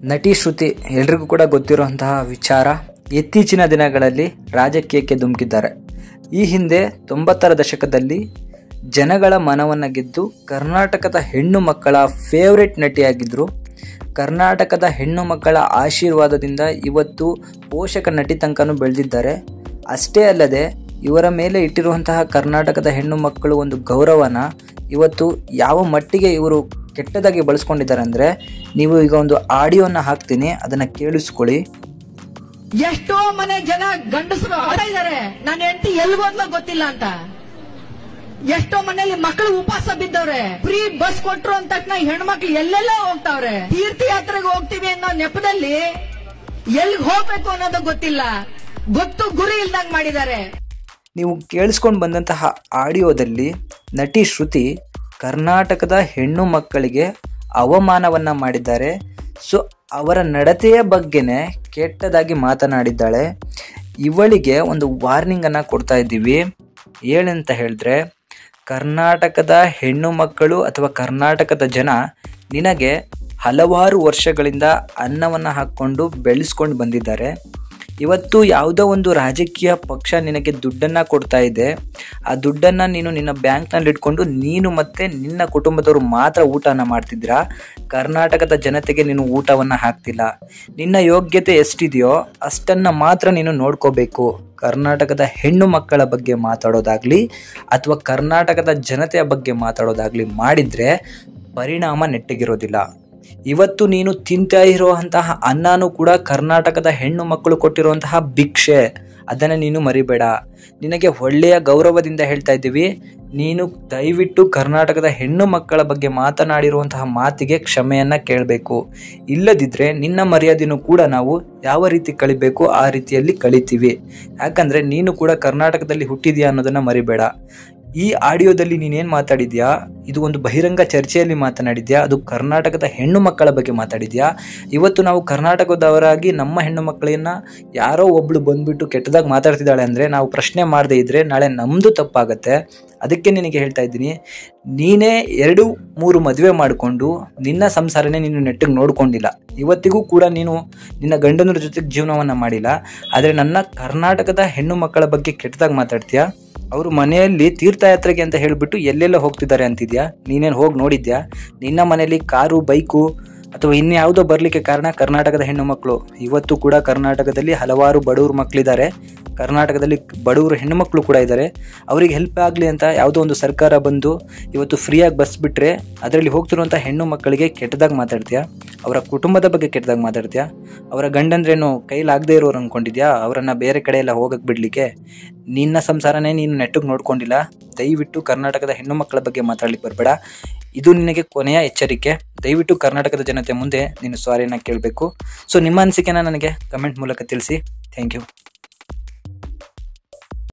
ನಟಿ ಶ್ರುತಿ ಎಲ್ರಿಗೂ ಕೂಡ ಗೊತ್ತಿರುವಂತಹ ವಿಚಾರ. ಇತ್ತೀಚಿನ ದಿನಗಳಲ್ಲಿ ರಾಜಕೀಯಕ್ಕೆ ಧುಮುಕಿದ್ದಾರೆ. ಈ ಹಿಂದೆ 90ರ ದಶಕದಲ್ಲಿ ಜನಗಳ ಮನವನ್ನು ಗೆದ್ದು ಕರ್ನಾಟಕದ ಹೆಣ್ಣು ಮಕ್ಕಳ ಫೇವ್ರೆಟ್ ನಟಿಯಾಗಿದ್ದರು. ಕರ್ನಾಟಕದ ಹೆಣ್ಣು ಮಕ್ಕಳ ಆಶೀರ್ವಾದದಿಂದ ಇವತ್ತು ಪೋಷಕ ನಟಿ ತನಕನೂ ಬೆಳೆದಿದ್ದಾರೆ. ಅಷ್ಟೇ ಅಲ್ಲದೆ ಇವರ ಮೇಲೆ ಇಟ್ಟಿರುವಂತಹ ಕರ್ನಾಟಕದ ಹೆಣ್ಣು ಮಕ್ಕಳು ಒಂದು ಗೌರವನ ಇವತ್ತು ಯಾವ ಮಟ್ಟಿಗೆ ಇವರು ಕೆಟ್ಟದಾಗಿ ಬಳಸ್ಕೊಂಡಿದ್ದಾರೆ ಅಂದರೆ, ನೀವು ಈಗ ಒಂದು ಆಡಿಯೋನ ಹಾಕ್ತೀನಿ, ಅದನ್ನ ಕೇಳಿಸ್ಕೊಳ್ಳಿ. ಎಷ್ಟೋ ಮನೆ ಜನ ಗಂಡಸರು ಆಡ್ತಾ ಇದ್ದಾರೆ, ನನ್ನ ಹೆಂಡತಿ ಎಲ್ಗೋದ್ಲ ಗೊತ್ತಿಲ್ಲ ಅಂತ. ಎಷ್ಟೋ ಮನೆಯಲ್ಲಿ ಮಕ್ಕಳು ಉಪವಾಸ ಬಿದ್ದವ್ರೆ. ಫ್ರೀ ಬಸ್ ಕೊಟ್ರು ಅಂತ ತಕ್ಷಣ ಹೆಣ್ಮಕ್ಳು ಎಲ್ಲೆಲ್ಲ ಹೋಗ್ತಾವ್ರೆ. ತೀರ್ಥಯಾತ್ರೆಗೆ ಹೋಗ್ತೀವಿ ಅನ್ನೋ ನೆಪದಲ್ಲಿ ಎಲ್ಲಿಗೆ ಹೋಗ್ಬೇಕು ಅನ್ನೋದು ಗೊತ್ತಿಲ್ಲ, ಗೊತ್ತು ಗುರಿ ಇಲ್ದಂಗ್ ಮಾಡಿದ್ದಾರೆ. ನೀವು ಕೇಳಿಸ್ಕೊಂಡು ಬಂದಂತಹ ಆಡಿಯೋದಲ್ಲಿ ನಟಿ ಶ್ರುತಿ ಕರ್ನಾಟಕದ ಹೆಣ್ಣು ಮಕ್ಕಳಿಗೆ ಅವಮಾನವನ್ನ ಮಾಡಿದ್ದಾರೆ. ಸೊ ಅವರ ನಡತೆಯ ಬಗ್ಗೆನೇ ಕೆಟ್ಟದಾಗಿ ಮಾತನಾಡಿದ್ದಾಳೆ. ಇವಳಿಗೆ ಒಂದು ವಾರ್ನಿಂಗ್ ಅನ್ನ ಕೊಡ್ತಾ ಇದ್ದೀವಿ. ಏನಂತ ಹೇಳಿದ್ರೆ, ಕರ್ನಾಟಕದ ಹೆಣ್ಣು ಮಕ್ಕಳು ಅಥವಾ ಕರ್ನಾಟಕದ ಜನ ನಿನಗೆ ಹಲವಾರು ವರ್ಷಗಳಿಂದ ಅನ್ನವನ್ನು ಹಾಕ್ಕೊಂಡು ಬೆಳೆಸ್ಕೊಂಡು ಬಂದಿದ್ದಾರೆ. ಇವತ್ತು ಯಾವುದೋ ಒಂದು ರಾಜಕೀಯ ಪಕ್ಷ ನಿನಗೆ ದುಡ್ಡನ್ನು ಕೊಡ್ತಾ ಇದೆ. ಆ ದುಡ್ಡನ್ನು ನೀನು ನಿನ್ನ ಬ್ಯಾಂಕ್ನಲ್ಲಿ ಇಟ್ಕೊಂಡು ನೀನು ಮತ್ತು ನಿನ್ನ ಕುಟುಂಬದವರು ಮಾತ್ರ ಊಟನ ಮಾಡ್ತಿದ್ದೀರಾ. ಕರ್ನಾಟಕದ ಜನತೆಗೆ ನೀನು ಊಟವನ್ನು ಹಾಕ್ತಿಲ್ಲ. ನಿನ್ನ ಯೋಗ್ಯತೆ ಎಷ್ಟಿದೆಯೋ ಅಷ್ಟನ್ನು ಮಾತ್ರ ನೀನು ನೋಡ್ಕೋಬೇಕು. ಕರ್ನಾಟಕದ ಹೆಣ್ಣು ಮಕ್ಕಳ ಬಗ್ಗೆ ಮಾತಾಡೋದಾಗಲಿ ಅಥವಾ ಕರ್ನಾಟಕದ ಜನತೆಯ ಬಗ್ಗೆ ಮಾತಾಡೋದಾಗಲಿ ಮಾಡಿದರೆ ಪರಿಣಾಮ ನೆಟ್ಟಗಿರೋದಿಲ್ಲ. ಇವತ್ತು ನೀನು ತಿಂತಾ ಇರುವಂತಹ ಅನ್ನನೂ ಕೂಡ ಕರ್ನಾಟಕದ ಹೆಣ್ಣು ಮಕ್ಕಳು ಕೊಟ್ಟಿರುವಂತಹ ಭಿಕ್ಷೆ. ಅದನ್ನು ನೀನು ಮರಿಬೇಡ. ನಿನಗೆ ಒಳ್ಳೆಯ ಗೌರವದಿಂದ ಹೇಳ್ತಾ ಇದ್ದೀವಿ, ನೀನು ದಯವಿಟ್ಟು ಕರ್ನಾಟಕದ ಹೆಣ್ಣು ಮಕ್ಕಳ ಬಗ್ಗೆ ಮಾತನಾಡಿರುವಂತಹ ಮಾತಿಗೆ ಕ್ಷಮೆಯನ್ನು ಕೇಳಬೇಕು. ಇಲ್ಲದಿದ್ದರೆ ನಿನ್ನ ಮರ್ಯಾದೆನೂ ಕೂಡ ನಾವು ಯಾವ ರೀತಿ ಕಳಿಬೇಕು ಆ ರೀತಿಯಲ್ಲಿ ಕಳಿತೀವಿ. ಯಾಕಂದರೆ ನೀನು ಕೂಡ ಕರ್ನಾಟಕದಲ್ಲಿ ಹುಟ್ಟಿದ್ಯಾ ಅನ್ನೋದನ್ನು ಮರಿಬೇಡ. ಈ ಆಡಿಯೋದಲ್ಲಿ ನೀನೇನು ಮಾತಾಡಿದ್ಯಾ, ಇದು ಒಂದು ಬಹಿರಂಗ ಚರ್ಚೆಯಲ್ಲಿ ಮಾತನಾಡಿದ್ಯಾ, ಅದು ಕರ್ನಾಟಕದ ಹೆಣ್ಣು ಮಕ್ಕಳ ಬಗ್ಗೆ ಮಾತಾಡಿದ್ಯಾ. ಇವತ್ತು ನಾವು ಕರ್ನಾಟಕದವರಾಗಿ ನಮ್ಮ ಹೆಣ್ಣು ಮಕ್ಕಳನ್ನ ಯಾರೋ ಒಬ್ಳು ಬಂದ್ಬಿಟ್ಟು ಕೆಟ್ಟದಾಗಿ ಮಾತಾಡ್ತಿದ್ದಾಳೆ ಅಂದರೆ ನಾವು ಪ್ರಶ್ನೆ ಮಾಡದೇ ಇದ್ದರೆ ನಾಳೆ ನಮ್ಮದು ತಪ್ಪಾಗತ್ತೆ. ಅದಕ್ಕೆ ನಿನಗೆ ಹೇಳ್ತಾ ಇದ್ದೀನಿ, ನೀನೇ 2-3 ಮದುವೆ ಮಾಡಿಕೊಂಡು ನಿನ್ನ ಸಂಸಾರನೇ ನೀನು ನೆಟ್ಟಿಗೆ ನೋಡ್ಕೊಂಡಿಲ್ಲ. ಇವತ್ತಿಗೂ ಕೂಡ ನೀನು ನಿನ್ನ ಗಂಡನರ ಜೊತೆಗೆ ಜೀವನವನ್ನು ಮಾಡಿಲ್ಲ. ಆದರೆ ನನ್ನ ಕರ್ನಾಟಕದ ಹೆಣ್ಣು ಮಕ್ಕಳ ಬಗ್ಗೆ ಕೆಟ್ಟದಾಗಿ ಮಾತಾಡ್ತೀಯಾ. ಅವರು ಮನೆಯಲ್ಲಿ ತೀರ್ಥಯಾತ್ರೆಗೆ ಅಂತ ಹೇಳಿಬಿಟ್ಟು ಎಲ್ಲೆಲ್ಲ ಹೋಗ್ತಿದ್ದಾರೆ ಅಂತಿದ್ಯಾ. ನೀನೇನು ಹೋಗಿ ನೋಡಿದ್ಯಾ? ನಿನ್ನ ಮನೆಯಲ್ಲಿ ಕಾರು, ಬೈಕು ಅಥವಾ ಇನ್ಯಾವುದೋ ಬರಲಿಕ್ಕೆ ಕಾರಣ ಕರ್ನಾಟಕದ ಹೆಣ್ಣು ಮಕ್ಕಳು. ಇವತ್ತು ಕೂಡ ಕರ್ನಾಟಕದಲ್ಲಿ ಹಲವಾರು ಬಡವರು ಮಕ್ಕಳಿದ್ದಾರೆ. ಕರ್ನಾಟಕದಲ್ಲಿ ಬಡವರು ಹೆಣ್ಣು ಮಕ್ಕಳು ಕೂಡ ಇದ್ದಾರೆ. ಅವರಿಗೆ ಹೆಲ್ಪ್ ಆಗಲಿ ಅಂತ ಯಾವುದೋ ಒಂದು ಸರ್ಕಾರ ಬಂದು ಇವತ್ತು ಫ್ರೀಯಾಗಿ ಬಸ್ ಬಿಟ್ಟರೆ ಅದರಲ್ಲಿ ಹೋಗ್ತಿರುವಂಥ ಹೆಣ್ಣು ಮಕ್ಕಳಿಗೆ ಕೆಟ್ಟದಾಗಿ ಮಾತಾಡ್ತೀಯಾ. ಅವರ ಕುಟುಂಬದ ಬಗ್ಗೆ ಕೆಟ್ಟದಾಗಿ ಮಾತಾಡ್ತೀಯಾ. ಅವರ ಗಂಡಂದ್ರೇನು ಕೈಲಾಗದೇ ಇರೋರು ಅಂದ್ಕೊಂಡಿದ್ಯಾ ಅವರನ್ನು ಬೇರೆ ಕಡೆ ಎಲ್ಲ ಹೋಗಕ್ಕೆ ಬಿಡಲಿಕ್ಕೆ. ನಿನ್ನ ಸಂಸಾರನೇ ನೀನು ನೆಟ್ಟಿಗೆ ನೋಡ್ಕೊಂಡಿಲ್ಲ. ದಯವಿಟ್ಟು ಕರ್ನಾಟಕದ ಹೆಣ್ಣು ಮಕ್ಕಳ ಬಗ್ಗೆ ಮಾತಾಡ್ಲಿಕ್ಕೆ ಬರಬೇಡ. ಇದು ನಿನಗೆ ಕೊನೆಯ ಎಚ್ಚರಿಕೆ. ದಯವಿಟ್ಟು ಕರ್ನಾಟಕದ ಜನತೆ ಮುಂದೆ ನೀನು ಸಾರಿಯನ್ನು ಕೇಳಬೇಕು. ಸೊ ನಿಮ್ಮ ಅನಿಸಿಕೆನ ನನಗೆ ಕಮೆಂಟ್ ಮೂಲಕ ತಿಳಿಸಿ. Thank you.